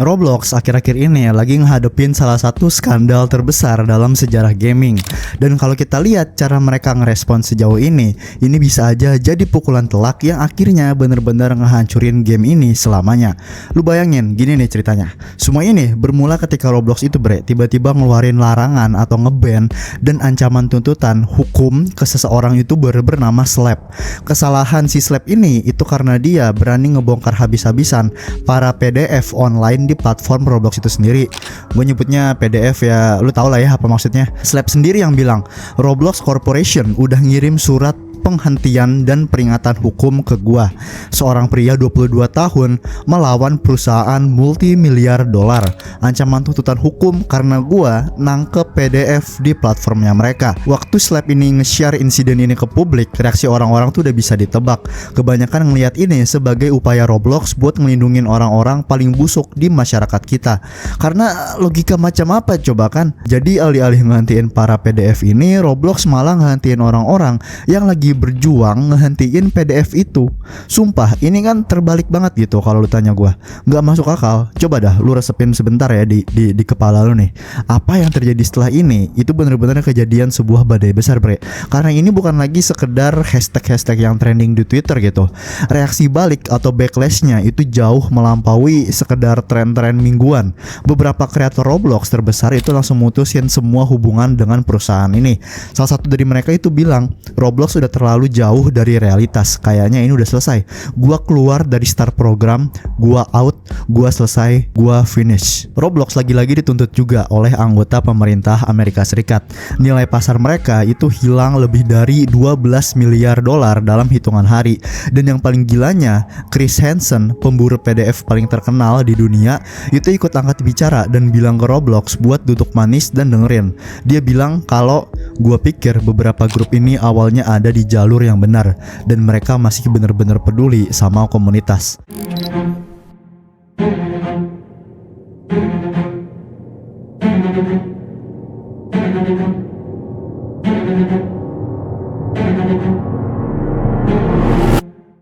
Roblox akhir-akhir ini lagi ngadepin salah satu skandal terbesar dalam sejarah gaming. Dan kalau kita lihat cara mereka ngerespon sejauh ini bisa aja jadi pukulan telak yang akhirnya bener-bener ngehancurin game ini selamanya. Lu bayangin, gini nih ceritanya. Semua ini bermula ketika Roblox itu tiba-tiba ngeluarin larangan atau ngeban dan ancaman tuntutan hukum ke seseorang YouTuber bernama Slap. Kesalahan si Slap ini itu karena dia berani ngebongkar habis-habisan para PDF online di platform Roblox itu sendiri. Gue nyebutnya PDF ya, lu tau lah ya apa maksudnya. Slap sendiri yang bilang Roblox Corporation udah ngirim surat penghentian dan peringatan hukum ke gua, seorang pria 22 tahun melawan perusahaan multimiliar dolar. Ancaman tuntutan hukum karena gua nangkep PDF di platformnya mereka. Waktu Slap ini nge-share insiden ini ke publik, reaksi orang-orang tuh udah bisa ditebak. Kebanyakan ngelihat ini sebagai upaya Roblox buat ngelindungin orang-orang paling busuk di masyarakat kita. Karena logika macam apa coba kan? Jadi alih-alih ngehentiin para PDF ini, Roblox malah ngehentiin orang-orang yang lagi berjuang ngehentiin PDF itu. Sumpah, ini kan terbalik banget gitu kalau lu tanya gua. Nggak masuk akal. Coba dah lu resepin sebentar ya di kepala lu nih. Apa yang terjadi setelah ini? Itu bener-bener kejadian sebuah badai besar, bre. Karena ini bukan lagi sekedar hashtag-hashtag yang trending di Twitter gitu. Reaksi balik atau backlashnya itu jauh melampaui sekedar tren-tren mingguan. Beberapa kreator Roblox terbesar itu langsung mutusin semua hubungan dengan perusahaan ini. Salah satu dari mereka itu bilang, Roblox sudah terlalu jauh dari realitas. Kayaknya ini udah selesai. Gua keluar dari start program, gua out, gua selesai, gua finish. Roblox lagi-lagi dituntut juga oleh anggota pemerintah Amerika Serikat. Nilai pasar mereka itu hilang lebih dari 12 miliar dolar dalam hitungan hari. Dan yang paling gilanya, Chris Hansen, pemburu PDF paling terkenal di dunia, itu ikut angkat bicara dan bilang ke Roblox buat duduk manis dan dengerin. Dia bilang kalau gua pikir beberapa grup ini awalnya ada di jalur yang benar dan mereka masih benar-benar peduli sama komunitas.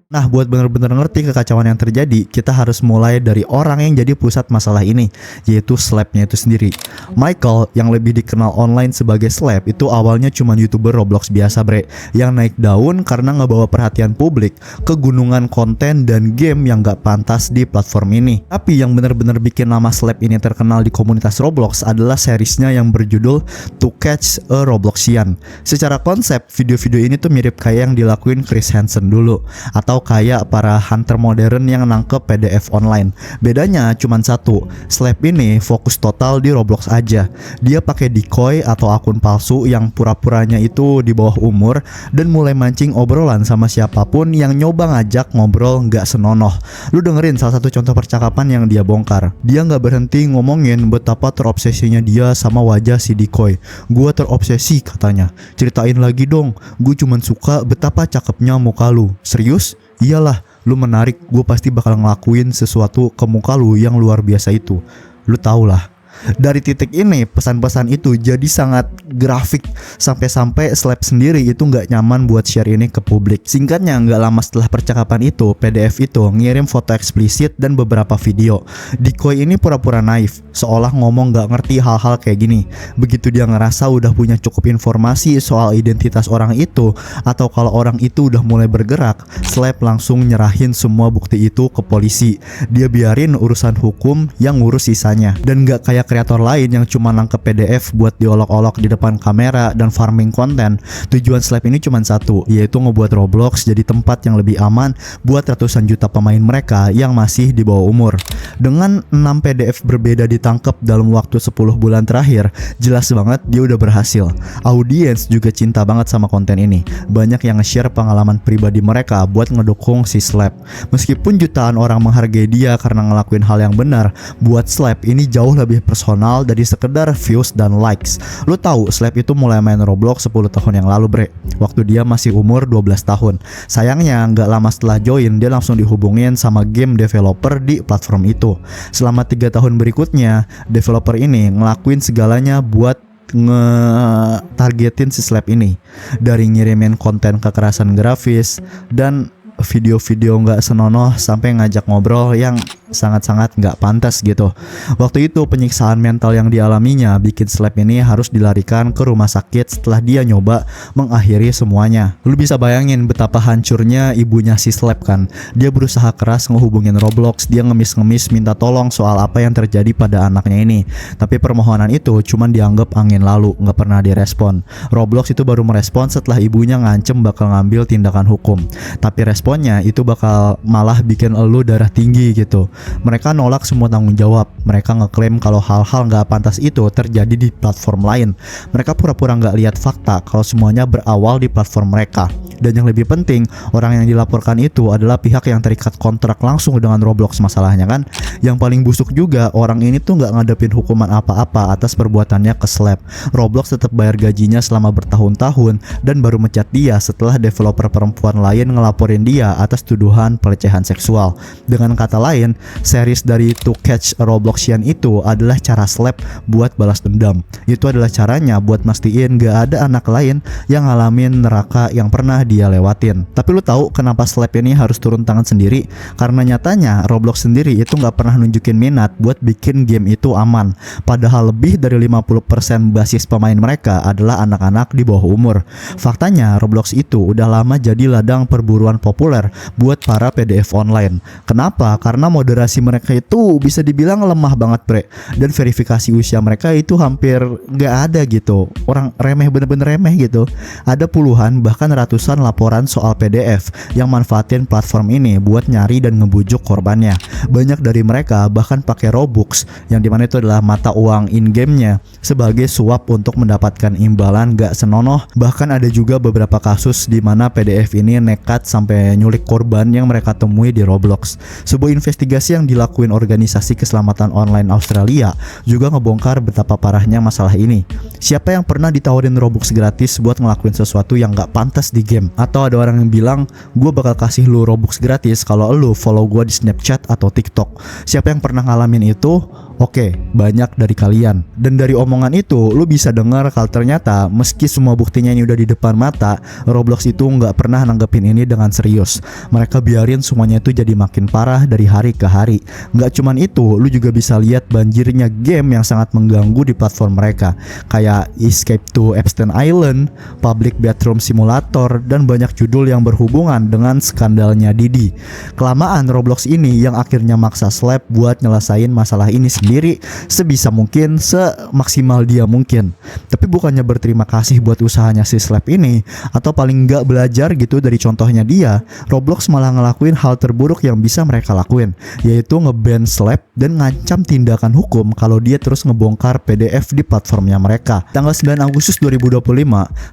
Nah, buat bener-bener ngerti kekacauan yang terjadi, kita harus mulai dari orang yang jadi pusat masalah ini, yaitu Slapnya itu sendiri. Michael, yang lebih dikenal online sebagai Slap, itu awalnya cuma YouTuber Roblox biasa, bre, yang naik daun karena ngebawa perhatian publik ke gunungan konten dan game yang gak pantas di platform ini. Tapi yang bener-bener bikin nama Slap ini terkenal di komunitas Roblox adalah seriesnya yang berjudul To Catch a Robloxian. Secara konsep, video-video ini tuh mirip kayak yang dilakuin Chris Hansen dulu, atau kayak para hunter modern yang nangkep PDF online. Bedanya cuma satu, Slap ini fokus total di Roblox aja. Dia pakai decoy atau akun palsu yang pura-puranya itu di bawah umur dan mulai mancing obrolan sama siapapun yang nyoba ngajak ngobrol nggak senonoh. Lu dengerin salah satu contoh percakapan yang dia bongkar. Dia nggak berhenti ngomongin betapa terobsesinya dia sama wajah si decoy. Gua terobsesi katanya. Ceritain lagi dong. Gue cuman suka betapa cakepnya muka lu. Serius? Iyalah, lu menarik, gue pasti bakal ngelakuin sesuatu ke muka lu yang luar biasa itu. Lu tau lah. Dari titik ini pesan-pesan itu jadi sangat grafik sampai-sampai Slap sendiri itu nggak nyaman buat share ini ke publik. Singkatnya, nggak lama setelah percakapan itu, PDF itu ngirim foto eksplisit dan beberapa video. Decoy ini pura-pura naif, seolah ngomong nggak ngerti hal-hal kayak gini. Begitu dia ngerasa udah punya cukup informasi soal identitas orang itu, atau kalau orang itu udah mulai bergerak, Slap langsung nyerahin semua bukti itu ke polisi. Dia biarin urusan hukum yang ngurus sisanya. Dan nggak kayak kreator lain yang cuma nangkep PDF buat diolok-olok di depan kamera dan farming konten. Tujuan Slap ini cuma satu, yaitu ngebuat Roblox jadi tempat yang lebih aman buat ratusan juta pemain mereka yang masih di bawah umur. Dengan 6 PDF berbeda ditangkep dalam waktu 10 bulan terakhir, jelas banget dia udah berhasil. Audiens juga cinta banget sama konten ini. Banyak yang nge-share pengalaman pribadi mereka buat ngedukung si Slap. Meskipun jutaan orang menghargai dia karena ngelakuin hal yang benar, buat Slap ini jauh lebih personal dari sekedar views dan likes. Lu tahu Slap itu mulai main Roblox 10 tahun yang lalu, bre, waktu dia masih umur 12 tahun. Sayangnya nggak lama setelah join dia langsung dihubungin sama game developer di platform itu. Selama 3 tahun berikutnya, developer ini ngelakuin segalanya buat nge-targetin si Slap ini, dari ngirimin konten kekerasan grafis dan video-video nggak senonoh sampai ngajak ngobrol yang sangat-sangat nggak pantas gitu. Waktu itu penyiksaan mental yang dialaminya bikin Slap ini harus dilarikan ke rumah sakit setelah dia nyoba mengakhiri semuanya. Lu bisa bayangin betapa hancurnya ibunya si Slap kan. Dia berusaha keras ngehubungin Roblox, dia ngemis-ngemis minta tolong soal apa yang terjadi pada anaknya ini. Tapi permohonan itu cuman dianggap angin lalu, nggak pernah direspon. Roblox itu baru merespon setelah ibunya ngancem bakal ngambil tindakan hukum. Tapi responnya itu bakal malah bikin elu darah tinggi gitu. Mereka nolak semua tanggung jawab. Mereka ngeklaim kalau hal-hal nggak pantas itu terjadi di platform lain. Mereka pura-pura nggak lihat fakta kalau semuanya berawal di platform mereka. Dan yang lebih penting, orang yang dilaporkan itu adalah pihak yang terikat kontrak langsung dengan Roblox masalahnya kan. Yang paling busuk juga, orang ini tuh nggak ngadepin hukuman apa-apa atas perbuatannya ke Slap. Roblox tetap bayar gajinya selama bertahun-tahun dan baru mencat dia setelah developer perempuan lain ngelaporin dia atas tuduhan pelecehan seksual. Dengan kata lain, series dari To Catch a Robloxian itu adalah cara Slap buat balas dendam. Itu adalah caranya buat mastiin gak ada anak lain yang ngalamin neraka yang pernah dia lewatin. Tapi lu tahu kenapa Slap ini harus turun tangan sendiri? Karena nyatanya Roblox sendiri itu gak pernah nunjukin minat buat bikin game itu aman. Padahal lebih dari 50% basis pemain mereka adalah anak-anak di bawah umur. Faktanya Roblox itu udah lama jadi ladang perburuan populer buat para PDF online. Kenapa? Karena moderasi mereka itu bisa dibilang lemah banget bre. Dan verifikasi usia mereka itu hampir gak ada gitu. Orang remeh, bener-bener remeh gitu. Ada puluhan bahkan ratusan laporan soal PDF yang manfaatin platform ini buat nyari dan ngebujuk korbannya. Banyak dari mereka bahkan pakai Robux, yang dimana itu adalah mata uang in-game-nya, sebagai suap untuk mendapatkan imbalan gak senonoh. Bahkan ada juga beberapa kasus di mana PDF ini nekat sampai nyulik korban yang mereka temui di Roblox. Sebuah investigasi yang dilakuin organisasi keselamatan online Australia juga ngebongkar betapa parahnya masalah ini. Siapa yang pernah ditawarin Robux gratis buat ngelakuin sesuatu yang gak pantas di game? Atau ada orang yang bilang, gue bakal kasih lu Robux gratis kalau lu follow gue di Snapchat atau TikTok. Siapa yang pernah ngalamin itu? Oke, banyak dari kalian. Dan dari omongan itu, lu bisa dengar kalau ternyata meski semua buktinya ini udah di depan mata, Roblox itu nggak pernah nanggepin ini dengan serius. Mereka biarin semuanya itu jadi makin parah dari hari ke hari. Nggak cuman itu, lu juga bisa lihat banjirnya game yang sangat mengganggu di platform mereka, kayak Escape to Epstein Island, Public Bedroom Simulator, dan banyak judul yang berhubungan dengan skandalnya Didi. Kelamaan Roblox ini yang akhirnya maksa Slap buat nyelesain masalah ini sendiri sebisa mungkin, semaksimal dia mungkin. Tapi bukannya berterima kasih buat usahanya si Slap ini, atau paling nggak belajar gitu dari contohnya dia, Roblox malah ngelakuin hal terburuk yang bisa mereka lakuin, yaitu nge-ban Slap dan ngancam tindakan hukum kalau dia terus ngebongkar PDF di platformnya mereka. Tanggal 9 Agustus 2025,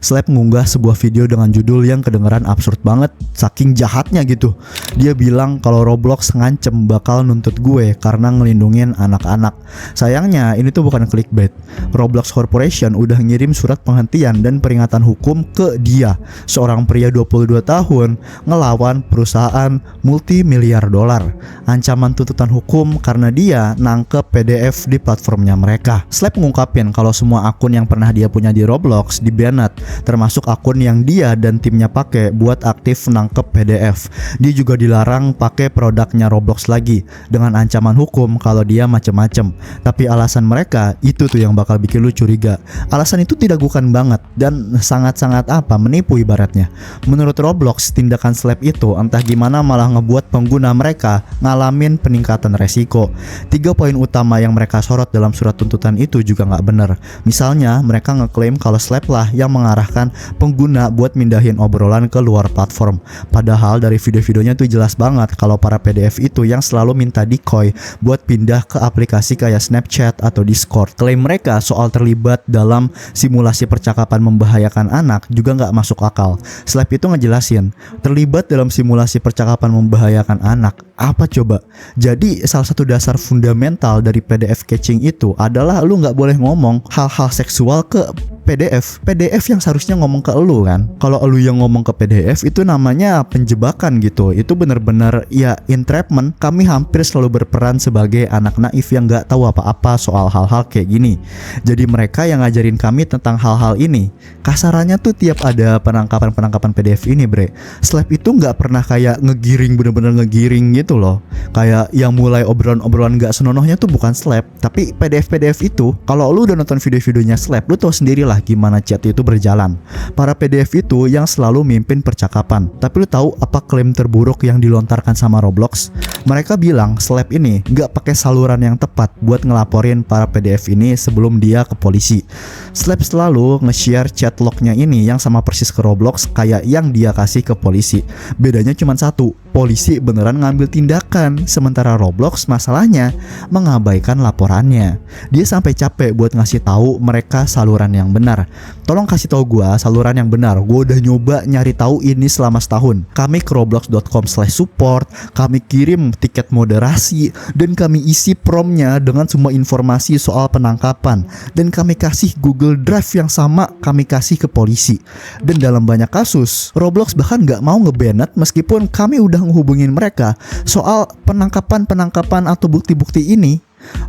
Slap mengunggah sebuah video dengan judul yang kedengeran absurd banget, saking jahatnya gitu. Dia bilang kalau Roblox ngancem bakal nuntut gue karena ngelindungin anak-anak. Sayangnya ini tuh bukan clickbait. Roblox Corporation udah ngirim surat penghentian dan peringatan hukum ke dia, seorang pria 22 tahun ngelawan perusahaan multimiliar dolar. Ancaman tuntutan hukum karena dia nangkep PDF di platformnya mereka. Slap mengungkapin kalau semua akun yang pernah dia punya di Roblox di-banned, termasuk akun yang dia dan timnya pakai buat aktif nangkep PDF. Dia juga dilarang pakai produknya Roblox lagi dengan ancaman hukum kalau dia macem-macem. Tapi alasan mereka itu tuh yang bakal bikin lu curiga. Alasan itu tidak bukan banget dan sangat-sangat menipu ibaratnya. Menurut Roblox, tindakan Slap itu entah gimana malah ngebuat pengguna mereka ngalamin peningkatan resiko. 3 poin utama yang mereka sorot dalam surat tuntutan itu juga nggak benar. Misalnya mereka ngeklaim kalau Slap lah yang mengarahkan pengguna buat mindahin obrolan ke luar platform. Padahal dari video-videonya tuh jelas banget kalau para PDF itu yang selalu minta decoy buat pindah ke aplikasi kayak Snapchat atau Discord. Klaim mereka soal terlibat dalam simulasi percakapan membahayakan anak juga nggak masuk akal. Slap itu ngejelasin, terlibat dalam simulasi percakapan membahayakan anak. Apa coba? Jadi salah satu dasar fundamental dari PDF catching itu adalah lu nggak boleh ngomong hal-hal seksual ke PDF yang seharusnya ngomong ke elu kan. Kalau elu yang ngomong ke PDF itu namanya penjebakan gitu. Itu bener-bener ya entrapment. Kami hampir selalu berperan sebagai anak naif yang nggak tahu apa-apa soal hal-hal kayak gini. Jadi mereka yang ngajarin kami tentang hal-hal ini. Kasarannya tuh tiap ada penangkapan PDF ini bre, Slap itu nggak pernah kayak ngegiring, bener-bener ngegiring gitu loh. Kayak yang mulai obrolan-obrolan nggak senonohnya tuh bukan Slap, tapi PDF itu. Kalau lu udah nonton video-videonya Slap, lu tahu sendirilah gimana chat itu berjalan. Para PDF itu yang selalu mimpin percakapan. Tapi lu tahu apa klaim terburuk yang dilontarkan sama Roblox? Mereka bilang Slap ini nggak pakai saluran yang tepat buat ngelaporin para PDF ini sebelum dia ke polisi. Slap selalu nge-share chat lognya ini yang sama persis ke Roblox kayak yang dia kasih ke polisi. Bedanya cuma satu, polisi beneran ngambil tindakan, sementara Roblox masalahnya mengabaikan laporannya. Dia sampai capek buat ngasih tahu mereka saluran yang benar. Tolong kasih tahu gua saluran yang benar. Gua udah nyoba nyari tahu ini selama setahun. Kami ke roblox.com/support, kami kirim tiket moderasi, dan kami isi promnya dengan semua informasi soal penangkapan, dan kami kasih Google Drive yang sama kami kasih ke polisi. Dan dalam banyak kasus Roblox bahkan nggak mau ngebanet meskipun kami udah ngehubungin mereka soal penangkapan atau bukti-bukti ini.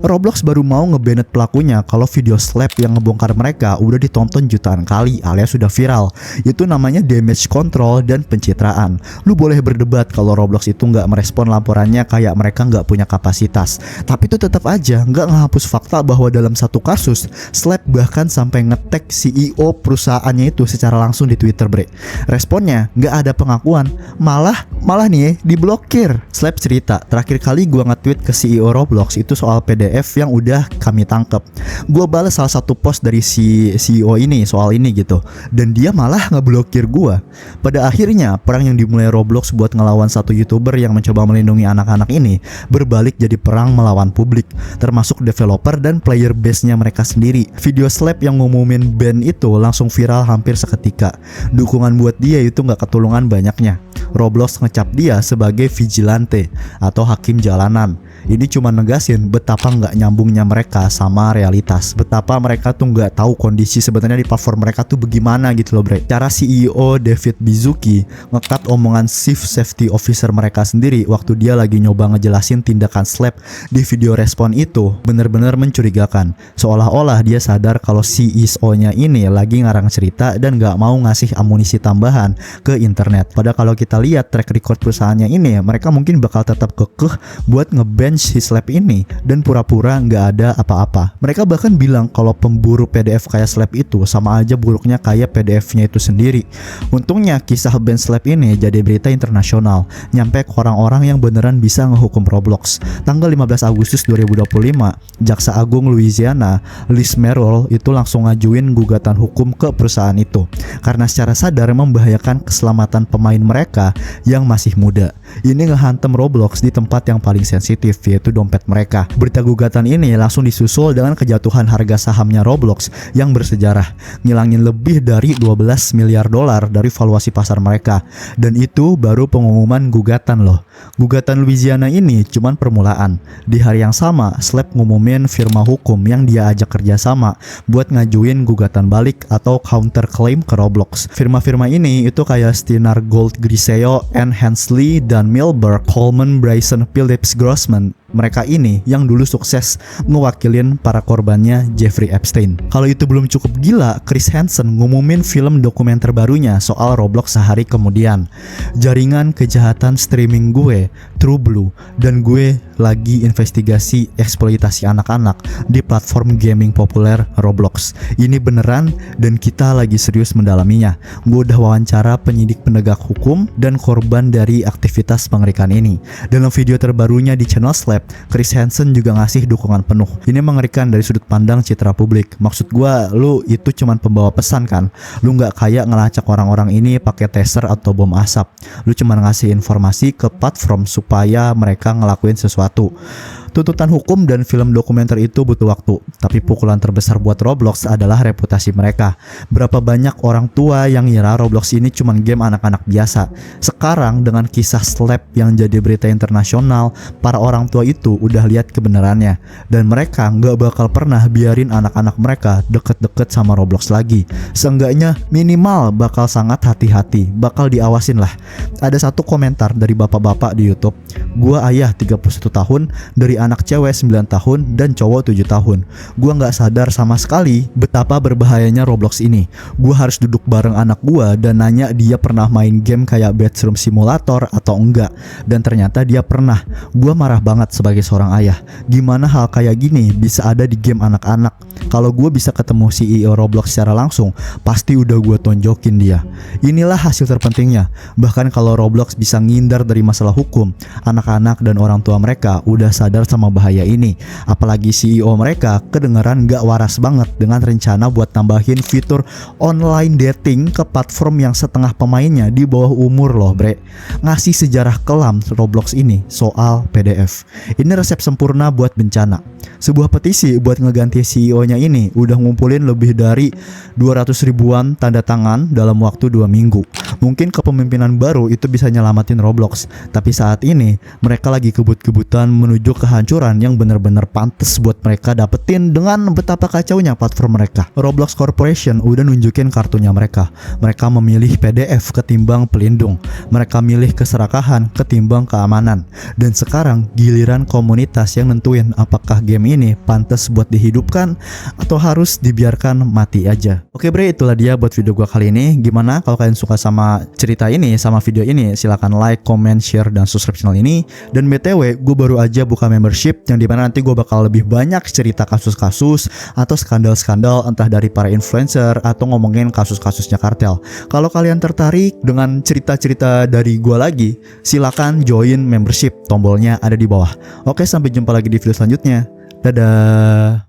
Roblox baru mau ngebanet pelakunya kalau video Slap yang ngebongkar mereka udah ditonton jutaan kali alias sudah viral. Itu namanya damage control dan pencitraan. Lu boleh berdebat kalau Roblox itu nggak merespon laporannya kayak mereka nggak punya kapasitas, tapi itu tetap aja nggak ngehapus fakta bahwa dalam satu kasus Slap bahkan sampai nge-tag CEO perusahaannya itu secara langsung di Twitter bre. Responnya nggak ada pengakuan, malah nih diblokir. Slap cerita, terakhir kali gua nge-tweet ke CEO Roblox itu soal PDF yang udah kami tangkep. Gue balas salah satu post dari si CEO ini soal ini gitu, dan dia malah ngeblokir gue. Pada akhirnya perang yang dimulai Roblox buat ngelawan satu YouTuber yang mencoba melindungi anak-anak ini berbalik jadi perang melawan publik, termasuk developer dan player base-nya mereka sendiri. Video Slap yang ngumumin ban itu langsung viral hampir seketika. Dukungan buat dia itu gak ketulungan banyaknya. Roblox ngecap dia sebagai vigilante atau hakim jalanan. Ini cuma negasin betapa nggak nyambungnya mereka sama realitas, betapa mereka tuh nggak tahu kondisi sebenarnya di platform mereka tuh bagaimana gitu loh bre. Cara CEO David Bizuki ngekat omongan Chief Safety Officer mereka sendiri waktu dia lagi nyoba ngejelasin tindakan Slap di video respon itu bener-bener mencurigakan. Seolah-olah dia sadar kalau CEO-nya ini lagi ngarang cerita dan nggak mau ngasih amunisi tambahan ke internet. Padahal kalau kita lihat track record perusahaannya ini, mereka mungkin bakal tetap kekeh buat ngeban si Slap ini dan pura-pura nggak ada apa-apa. Mereka bahkan bilang kalau pemburu PDF kayak Slap itu sama aja buruknya kayak PDF-nya itu sendiri. Untungnya kisah ban Slap ini jadi berita internasional, nyampe ke orang-orang yang beneran bisa ngehukum Roblox. Tanggal 15 Agustus 2025, Jaksa Agung Louisiana, Liz Merrill itu langsung ngajuin gugatan hukum ke perusahaan itu karena secara sadar membahayakan keselamatan pemain mereka yang masih muda. Ini ngehantem Roblox di tempat yang paling sensitif, yaitu dompet mereka. Berita gugatan ini langsung disusul dengan kejatuhan harga sahamnya Roblox yang bersejarah, ngilangin lebih dari 12 miliar dolar dari valuasi pasar mereka. Dan itu baru pengumuman gugatan loh. Gugatan Louisiana ini cuman permulaan. Di hari yang sama, Slap ngumumin firma hukum yang dia ajak kerjasama buat ngajuin gugatan balik atau counter claim ke Roblox. Firma-firma ini itu kayak Stinar Gold Griseo, Ann Hensley, dan Milberg, Coleman, Bryson, Phillips, Grossman. Mereka ini yang dulu sukses mewakilin para korbannya Jeffrey Epstein. Kalau itu belum cukup gila, Chris Hansen ngumumin film dokumenter barunya soal Roblox sehari kemudian. Jaringan kejahatan streaming gue, True Blue, dan gue lagi investigasi eksploitasi anak-anak di platform gaming populer Roblox. Ini beneran dan kita lagi serius mendalaminya. Gue udah wawancara penyidik penegak hukum dan korban dari aktivitas pengerikan ini. Dalam video terbarunya di channel Slap, Chris Hansen juga ngasih dukungan penuh. Ini mengerikan dari sudut pandang citra publik. Maksud gua, lu itu cuman pembawa pesan kan. Lu nggak kayak ngelacak orang-orang ini pakai taser atau bom asap. Lu cuman ngasih informasi ke platform supaya mereka ngelakuin sesuatu. Tuntutan hukum dan film dokumenter itu butuh waktu, tapi pukulan terbesar buat Roblox adalah reputasi mereka. Berapa banyak orang tua yang ngira Roblox ini cuma game anak-anak biasa. Sekarang dengan kisah Slap yang jadi berita internasional, para orang tua itu udah lihat kebenarannya, dan mereka nggak bakal pernah biarin anak-anak mereka deket-deket sama Roblox lagi. Seenggaknya minimal bakal sangat hati-hati, bakal diawasin lah. Ada satu komentar dari bapak-bapak di YouTube. Gua ayah 31 tahun dari anak cewek 9 tahun dan cowok 7 tahun. Gua nggak sadar sama sekali betapa berbahayanya Roblox ini. Gua harus duduk bareng anak gua dan nanya dia pernah main game kayak Bedroom Simulator atau enggak. Dan ternyata dia pernah. Gua marah banget sebagai seorang ayah. Gimana hal kayak gini bisa ada di game anak-anak? Kalau gua bisa ketemu CEO Roblox secara langsung, pasti udah gua tonjokin dia. Inilah hasil terpentingnya. Bahkan kalau Roblox bisa ngindar dari masalah hukum, anak-anak dan orang tua mereka udah sadar sama bahaya ini. Apalagi CEO mereka kedengeran gak waras banget dengan rencana buat tambahin fitur online dating ke platform yang setengah pemainnya di bawah umur loh bre. Ngasih sejarah kelam Roblox ini soal PDF. Ini resep sempurna buat bencana. Sebuah petisi buat ngeganti CEO-nya ini udah ngumpulin lebih dari 200 ribuan tanda tangan dalam waktu 2 minggu. Mungkin kepemimpinan baru itu bisa nyelamatin Roblox, tapi saat ini mereka lagi kebut-kebutan menuju kehancuran yang benar-benar pantas buat mereka dapetin dengan betapa kacaunya platform mereka. Roblox Corporation udah nunjukin kartunya mereka. Mereka memilih PDF ketimbang pelindung. Mereka milih keserakahan ketimbang keamanan. Dan sekarang giliran komunitas yang nentuin apakah game ini pantas buat dihidupkan atau harus dibiarkan mati aja. Oke bre, itulah dia buat video gua kali ini. Gimana kalau kalian suka sama cerita ini, sama video ini, silahkan like, comment, share, dan subscribe channel ini. Dan BTW, gue baru aja buka membership yang dimana nanti gue bakal lebih banyak cerita kasus-kasus atau skandal-skandal entah dari para influencer atau ngomongin kasus-kasusnya kartel. Kalau kalian tertarik dengan cerita-cerita dari gue lagi, silahkan join membership, tombolnya ada di bawah. Oke, sampai jumpa lagi di video selanjutnya. Dadah.